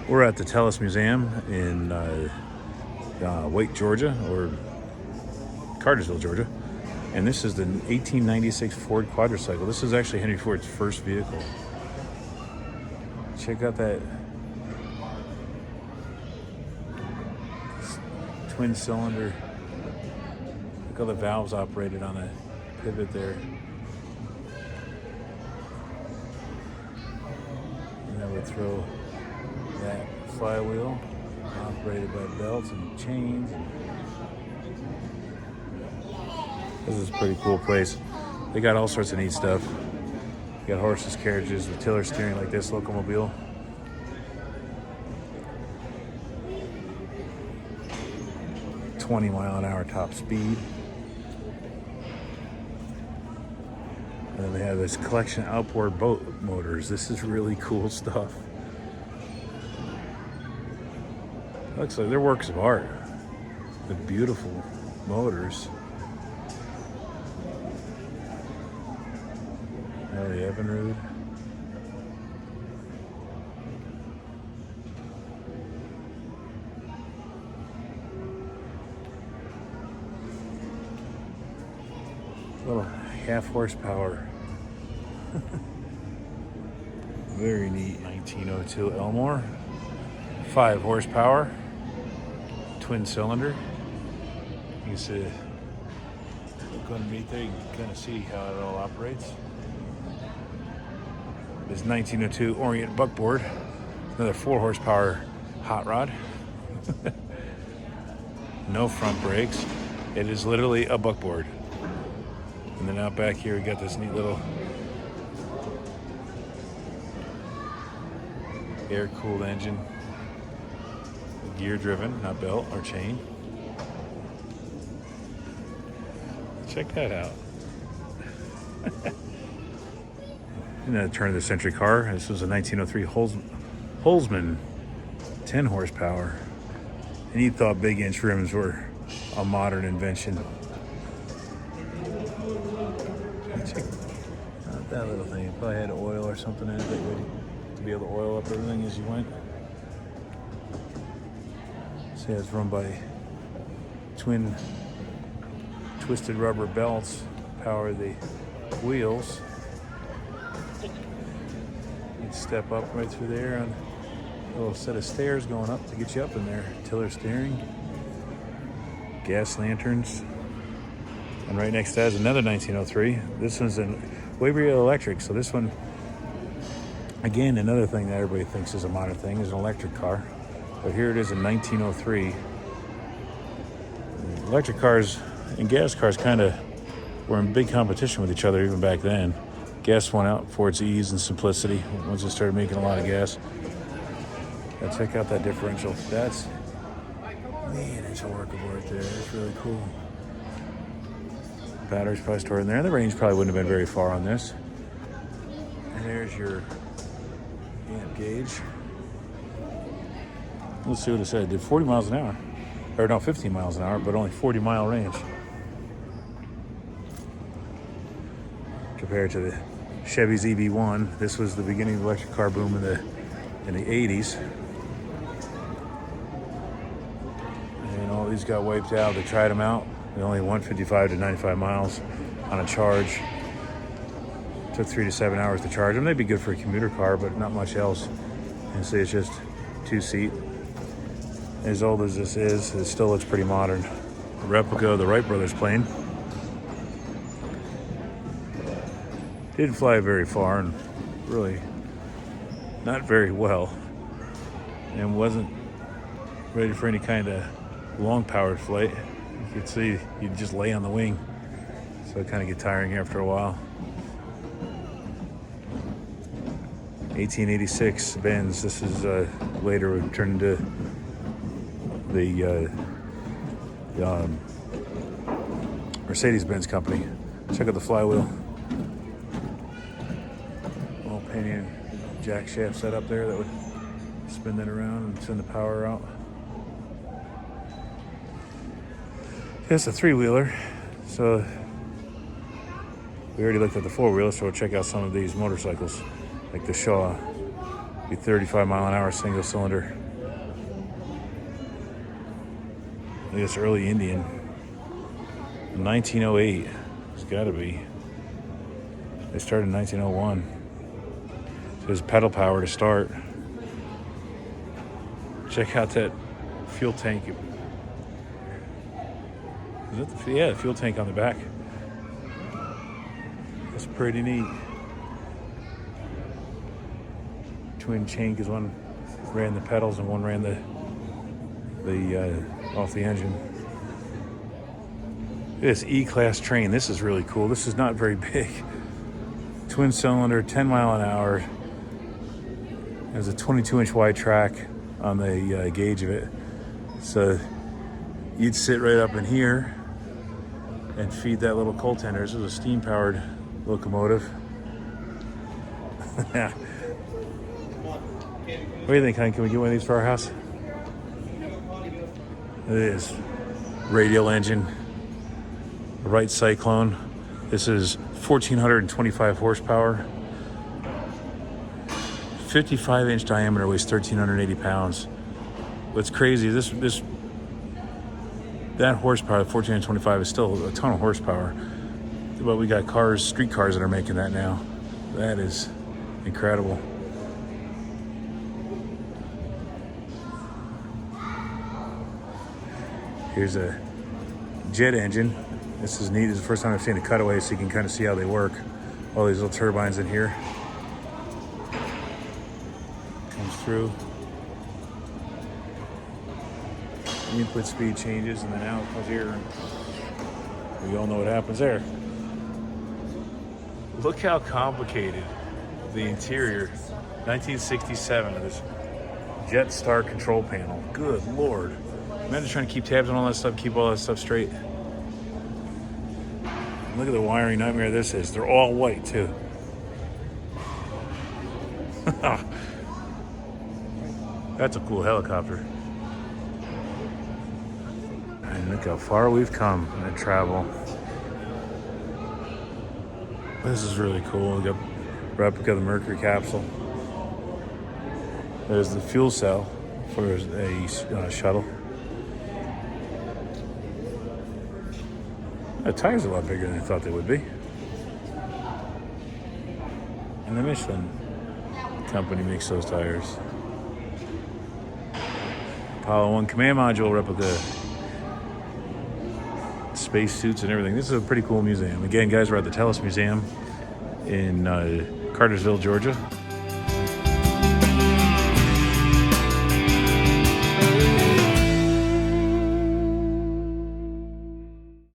We're at the Tellus Museum in Wake, Georgia, or Cartersville, Georgia. And this is the 1896 Ford quadricycle. This is actually Henry Ford's first vehicle. Check out that twin cylinder. Look how the valves operated on a pivot there. And that would throw that flywheel operated by belts and chains. This is a pretty cool place. They got all sorts of neat stuff. You got horses, carriages with tiller steering like this locomobile. "20-mile-an-hour top speed." And then they have this collection of outboard boat motors. This is really cool stuff. Looks like they're works of art. The beautiful motors. Oh, the Evinrude. Little half horsepower. Very neat. 1902 Elmore. 5 horsepower. Twin cylinder. You can see, look underneath there, you can kind of see how it all operates. This 1902 Orient buckboard. Another 4 horsepower hot rod. No front brakes. It is literally a buckboard. And then out back here we got this neat little air-cooled engine. Gear driven, not belt or chain. Check that out. And a turn of the century car. This was a 1903 Holzman, 10 horsepower. And he thought big inch rims were a modern invention. Check out that little thing. It probably had oil or something in it that would to be able to oil up everything as you went. See, it's run by twin twisted rubber belts, power the wheels. You step up right through there on a little set of stairs going up to get you up in there. Tiller steering, gas lanterns, and right next to that is another 1903. This one's a Weber electric, so this one, again, another thing that everybody thinks is a modern thing is an electric car. But here it is in 1903. Electric cars and gas cars kind of were in big competition with each other even back then. Gas won out for its ease and simplicity once it started making a lot of gas. Now check out that differential. That's, man, it's a work of art there. That's really cool. Batteries probably stored in there. The range probably wouldn't have been very far on this. And there's your amp gauge. Let's see what it said. It did 40 miles an hour. Or no, 15 miles an hour, but only 40-mile range. Compared to the Chevy's EV1, this was the beginning of the electric car boom in the 80s. And all these got wiped out. They tried them out. They only 155 to 95 miles on a charge. Took 3 to 7 hours to charge them. They'd be good for a commuter car, but not much else. And see, it's just 2-seat. As old as this is, it still looks pretty modern. A replica of the Wright brothers plane. Didn't fly very far and really not very well. And wasn't ready for any kind of long powered flight. You could see you'd just lay on the wing. So it kind of get tiring after a while. 1886 Benz. This is later turned into the Mercedes-Benz company. Check out the flywheel. All pinion jack shaft set up there that would spin that around and send the power out. It's a 3-wheeler. So we already looked at the 4-wheeler, so we'll check out some of these motorcycles, like the Shaw Be 35 mile an hour single cylinder. I think it's early Indian. 1908. It's got to be. They started in 1901. So there's pedal power to start. Check out that fuel tank. Is that the fuel tank on the back? That's pretty neat. Twin chain, because one ran the pedals and one ran the off the engine. This E-Class train, this is really cool. This is not very big. Twin cylinder, 10 mile an hour. There's a 22-inch wide track on the gauge of it. So you'd sit right up in here and feed that little coal tender. This is a steam-powered locomotive. Yeah. What do you think, hon? Can we get one of these for our house? It is. Radial engine. Wright Cyclone. This is 1,425 horsepower. 55-inch diameter, weighs 1,380 pounds. What's crazy is that horsepower, 1,425, is still a ton of horsepower. But we got cars, street cars that are making that now. That is incredible. Here's a jet engine. This is neat. This is the first time I've seen a cutaway, so you can kind of see how they work. All these little turbines in here. Comes through. The input speed changes, and then out it comes here. We all know what happens there. Look how complicated the interior, 1967, of this Jetstar control panel. Good Lord. Imagine trying to keep tabs on all that stuff, keep all that stuff straight. Look at the wiring nightmare this is. They're all white, too. That's a cool helicopter. And look how far we've come in travel. This is really cool. We got replica of the Mercury capsule. There's the fuel cell for a shuttle. The tires are a lot bigger than I thought they would be. And the Michelin company makes those tires. Apollo 1 command module replica. Space suits and everything. This is a pretty cool museum. Again, guys, we're at the Tellus Museum in Cartersville, Georgia.